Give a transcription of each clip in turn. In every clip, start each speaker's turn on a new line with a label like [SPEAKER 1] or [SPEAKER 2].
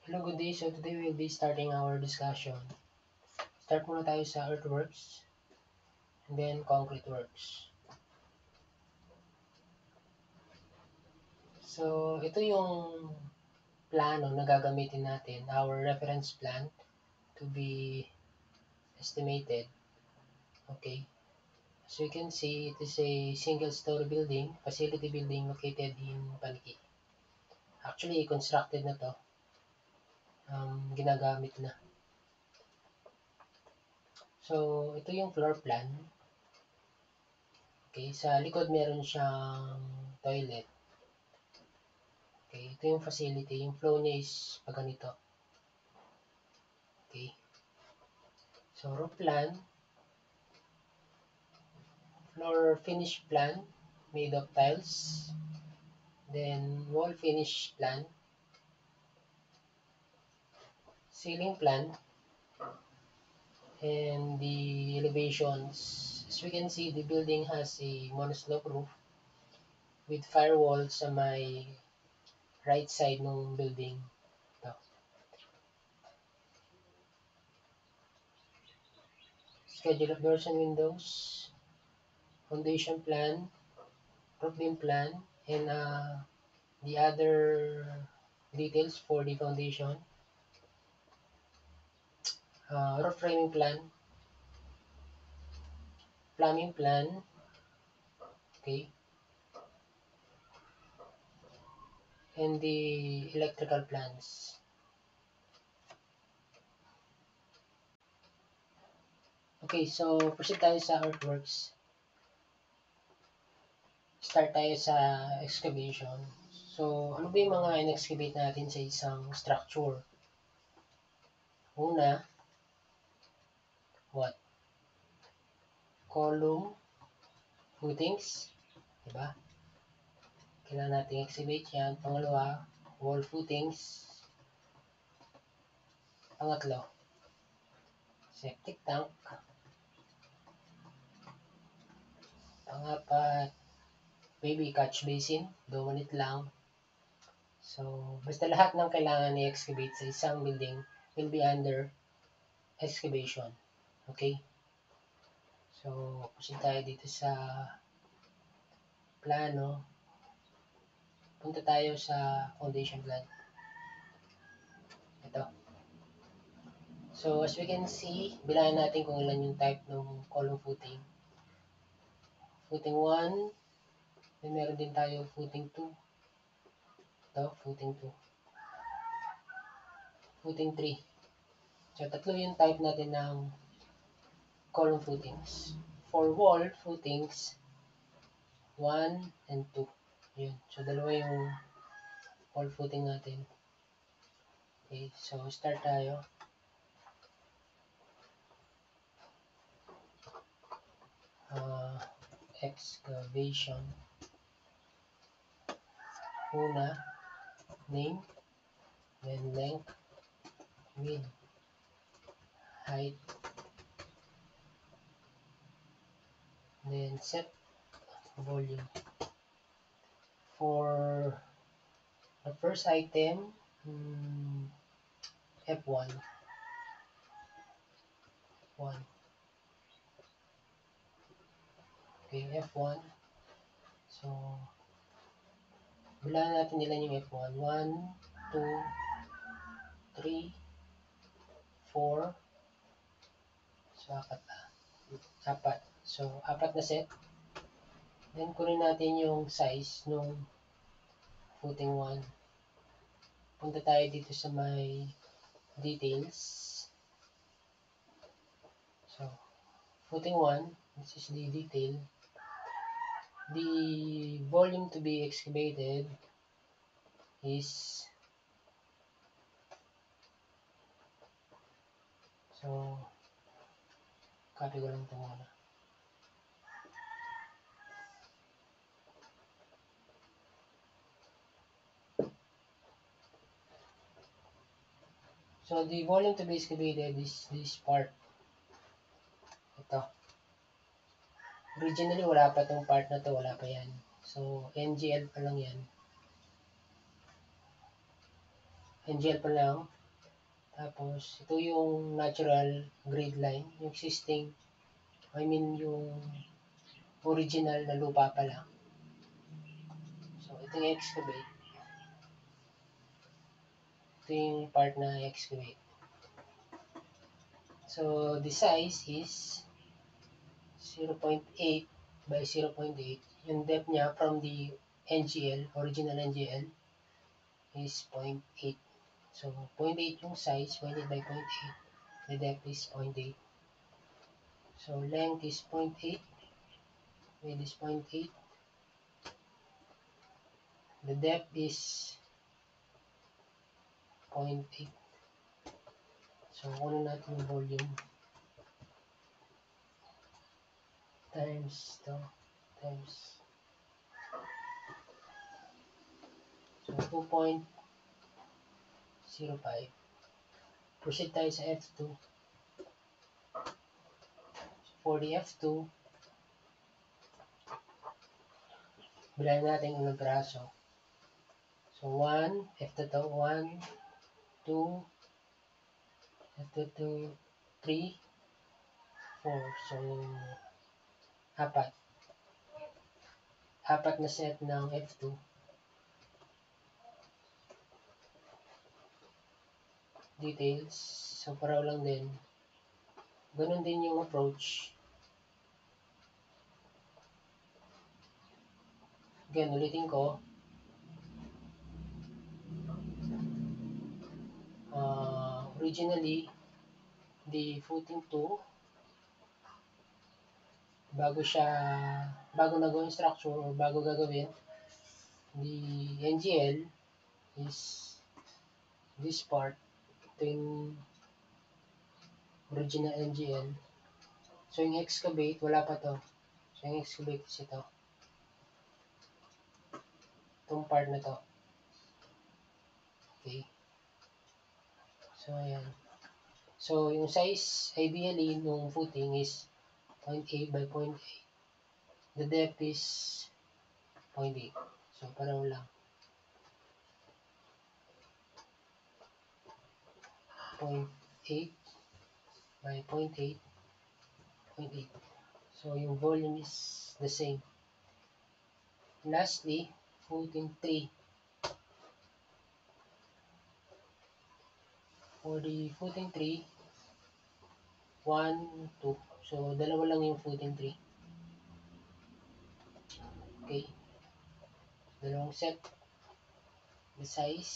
[SPEAKER 1] Hello, good day. So today we'll be starting our discussion. Start muna tayo sa earthworks and then concrete works. So ito yung plano na gagamitin natin, our reference plan to be estimated. Okay. So you can see it is a single-story building, facility building located in Paniki. Actually, constructed na to. Ginagamit na. So ito yung floor plan. Okay, sa likod meron siyang toilet. Okay, ito yung facility. Yung flow niya is pag ganito. Okay. So, roof plan, floor finish plan made of tiles, then wall finish plan, ceiling plan, and the elevations. As we can see, the building has a monoslope roof with firewall sa may right side ng building. Ito. Schedule of doors and windows, foundation plan, roof beam plan, and the other details for the foundation, roof framing plan, plumbing plan, okay, and the electrical plans. Okay, so proceed tayo sa earthworks. Start tayo sa excavation. So, ano ba yung mga in-excavate natin sa isang structure? Una, what? Column, footings, diba? Kailangan natin excavate yan. Pangalawa, wall footings. Pangatlo, septic tank. Pangapat, maybe catch basin, dominant lang. So, basta lahat ng kailangan i-excavate sa isang building will be under excavation. Okay? So, proceed tayo dito sa plano. Punta tayo sa foundation plan. Ito. So, as we can see, bilangan natin kung ilan yung type ng column footing. Footing 1, then meron din tayo footing 2. Ito, footing 2. Footing 3. So, tatlo yung type natin ng column footings. For wall footings, 1 and 2. Yun. So, dalawa yung wall footing natin. Okay, so start tayo. Excavation. Una, name, then length, width, height, then set, volume. For the first item, F1. 1. Okay, F1. So, bilangan natin ilan yung F1. 1, 2, 3, 4. So, apat. So, apat na set. Then, kunin natin yung size nung footing 1. Punta tayo dito sa may details. So, footing 1, this is the detail. The volume to be excavated is, so, copy ko lang ito muna. So, the volume to be excavated is this part. Ito. Originally, wala pa itong part na to, wala pa yan. So, NGL pa lang yan. NGL pa lang. Tapos, ito yung natural grade line, yung existing, yung original na lupa pa lang. So, ito yung excavate. Ito yung part na excavate. So, the size is 0.8 by 0.8. Yung depth niya from the NGL, original NGL, is 0.8. So, 0.8 yung size, 0.8 by 0.8. The depth is 0.8. So, length is 0.8. Width is 0.8. The depth is 0.8. So, kunin natin yung volume times to times so 2.05. Proceed tayo sa F2. For the F2, bilang natin yung ilang piraso. So, 1, F2 to, 1, 2, F2 to 3, 4. So, apat. Apat na set ng F2. Details. So, paraw lang din. Ganun din yung approach. Again, ulitin ko. Originally, the footing 2, bago nagawin structure or bago gagawin, the NGL is this part. Ito yung original NGL. So, yung excavate, wala pa to. So, yung excavate is ito. Itong part na to. Okay. So, ayan. So, yung size, ideally, nung footing is 0.8 by 0.8. The depth is 0.8. So, pareho lang. 0.8 by 0.8, 0.8. So, yung volume is the same. Lastly, footing 3. For the footing 3, 1, 2. So, dalawa lang yung footing 3. Okay. Dalawang set. The size,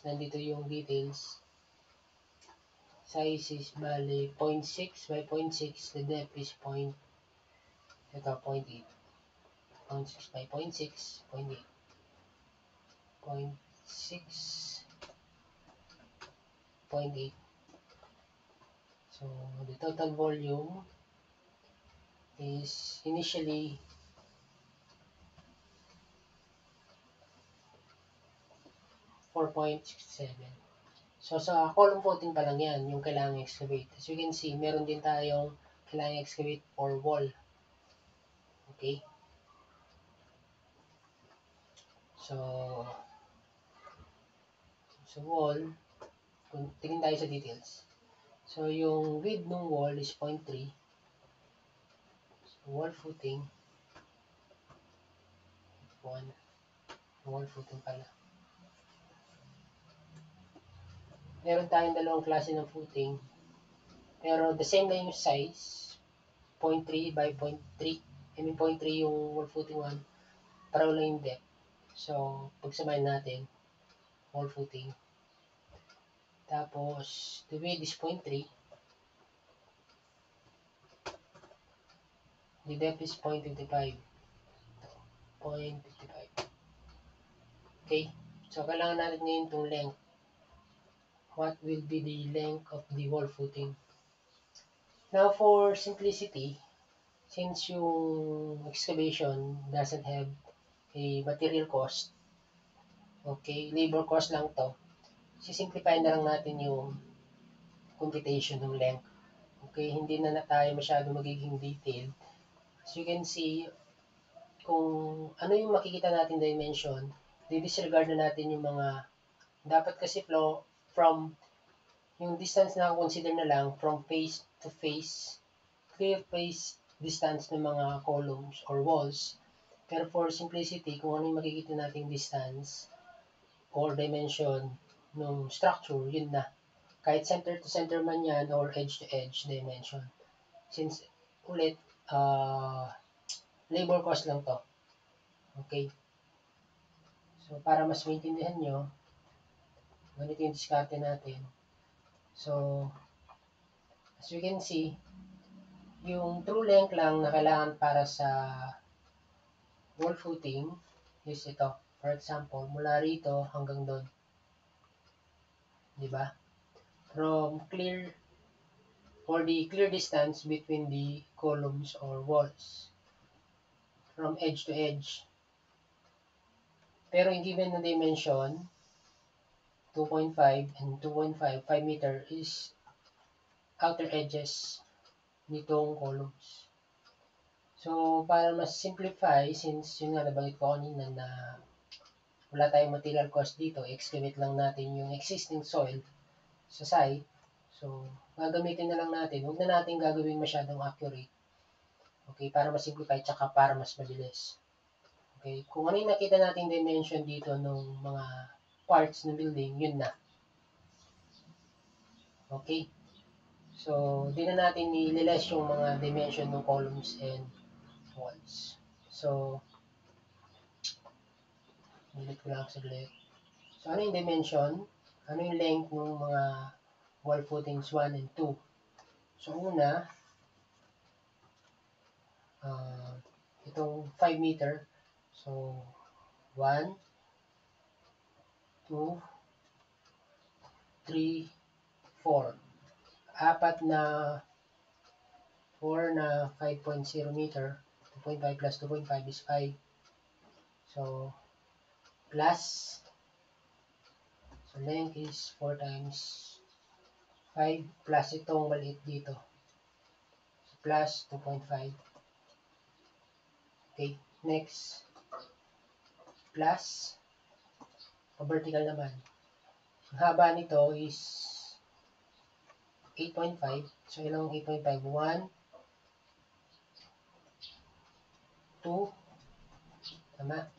[SPEAKER 1] nandito yung details. Size is bali 0.6 by 0.6. The depth is 0.8. 0.6 by 0.6, 0.8. 0.6, 0.8. So, the total volume is initially 4.67. So, sa column footing pa lang yan, yung kailangang excavate. As you can see, meron din tayong kailangang excavate or wall. Okay? So, wall, kung tingin tayo sa details. So, yung width ng wall is 0.3. So, wall footing, 1. Wall footing pala. Meron tayong dalawang klase ng footing. Pero the same lang yung size. 0.3 by 0.3. 0.3 yung wall footing 1. Paraw lang yung depth. So, pagsamahin natin, wall footing. Tapos, the width is 0.3. The depth is 0.55. 0.55. Okay? So, kailangan natin ngayon itong length. What will be the length of the wall footing? Now, for simplicity, since yung excavation doesn't have a material cost, okay, labor cost lang to, sisimplify na lang natin yung computation ng length. Okay, hindi na tayo masyado magiging detailed. As you can see, kung ano yung makikita natin dimension, di-disregard na natin yung mga, dapat kasi flow from Yung distance na consider na lang from face to face, clear face distance ng mga columns or walls. Pero for simplicity, kung ano yung makikita nating distance or dimension ng structure, yun na. Kahit center to center man yan or edge to edge dimension. Since ulit, labor cost lang to. Okay? So, para mas maintindihan nyo, ganito yung diskarte natin. So, as you can see, yung true length lang na kailangan para sa wall footing is ito. For example, mula rito hanggang doon. Di ba? From clear or the clear distance between the columns or walls. From edge to edge. Pero yung given na dimension, 2.5 and 2.5, 5 meter is outer edges nitong columns. So, para mas simplify, since yun nga nabanggit ko kanina na wala tayong material cost dito, excavate lang natin yung existing soil sa site. So, gagamitin na lang natin. Huwag na natin gagawin masyadong accurate. Okay, para mas simplify, tsaka para mas mabilis. Okay, kung ano yung nakita natin dimension dito ng mga parts ng building, yun na. Okay, so, di na natin nililes yung mga dimension ng columns and walls. So, delete ko lang saglit. So, ano yung dimension? Ano yung length ng mga wall footings 1 and 2? So, una, itong 5 meter. So, 1, 2, 3, 4. Apat na 4 na 5.0 meter. 2.5 plus 2.5 is 5. So, plus, so length is 4 times 5 plus itong maliit dito. So, plus 2.5. Okay, next. Plus, vertical naman. Ang haba nito is 8.5. So, ilang 8.5? 1, 2, tama?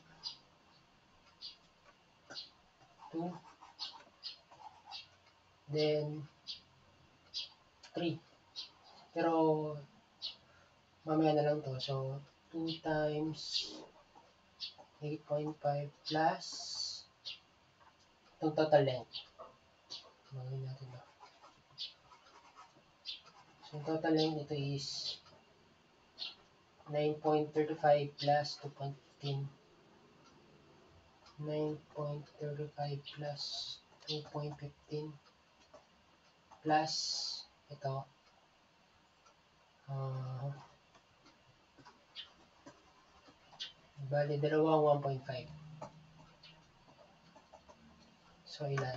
[SPEAKER 1] 2, then 3. Pero, mamaya na lang to. So, 2 times 8.5 plus itong total length. Magawin natin to. So, total length nito is 9.35 plus 2.15. 9.35 plus 2.15 plus ito bali dalawang 1.5. So, ilan?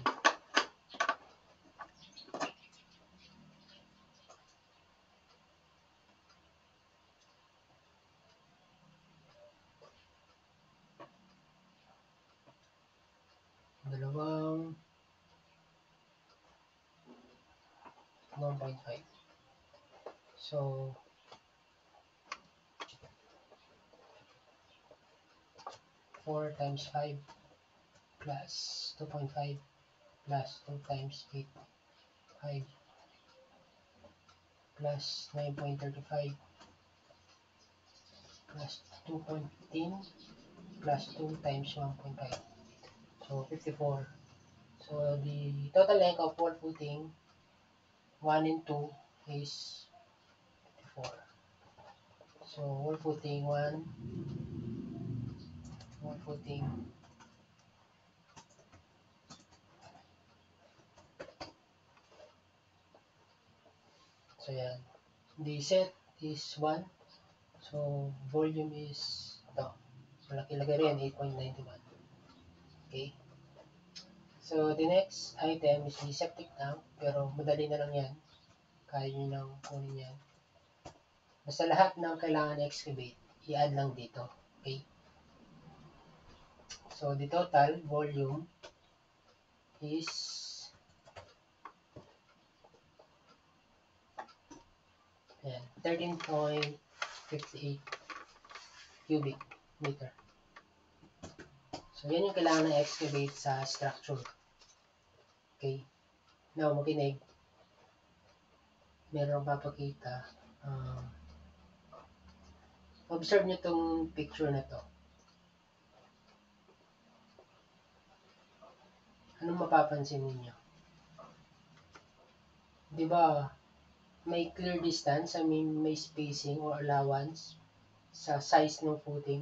[SPEAKER 1] Dalawang 1.5. So, 4 times 5 plus 2.5 plus 2 times 8, 5 plus 9.35 plus 2.15 plus 2 times 1.5. So, 54. So, the total length of wall footing 1 and 2 is 54. So, wall footing 1, wall footing so yan. The set is 1. So, volume is ito. Malaki lagay rin, 8.91. Okay. So, the next item is the septic tank. Pero, madali na lang yan. Kaya nyo nang kunin yan. Basta lahat ng kailangan excavate, i-add lang dito. Okay. So, the total volume is Ayan, 13.58 cubic meter. So, yan yung kailangan na excavate sa structure. Okay. Now, makinig. Meron akong papakita. Observe nyo itong picture na to. Anong mapapansin ninyo? Di ba, may clear distance, I mean, may spacing or allowance sa size ng footing.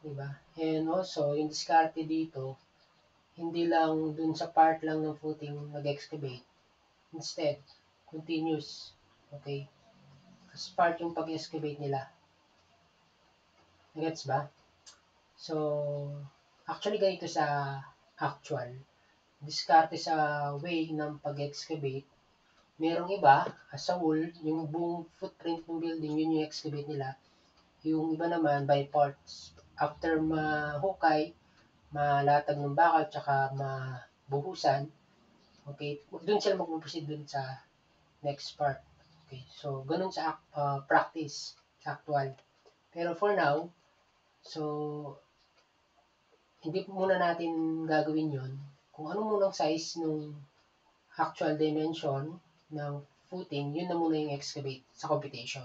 [SPEAKER 1] Di ba? And also, yung diskarte dito, hindi lang dun sa part lang ng footing nag-excavate. Instead, continuous. Okay? As part yung pag-excavate nila. Gets ba? So, actually ganito sa actual. Diskarte sa way ng pag-excavate. Merong iba, as a whole, yung buong footprint ng building, yun yung excavate nila. Yung iba naman, by parts. After mahukay, malatag ng bakal, tsaka mabuhusan, okay, dun sila mag-proceed dun sa next part. Okay, so, ganun sa practice, sa actual. Pero for now, so, hindi muna natin gagawin yon. Kung ano munang size nung actual dimension ng footing, yun na muna yung excavate sa computation.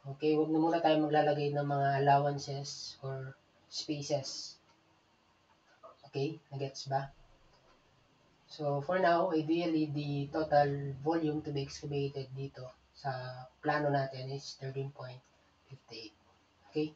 [SPEAKER 1] Okay, huwag na muna tayo maglalagay ng mga allowances or spaces. Okay, nagets ba? So, for now, ideally, the total volume to be excavated dito sa plano natin is 13.58. Okay?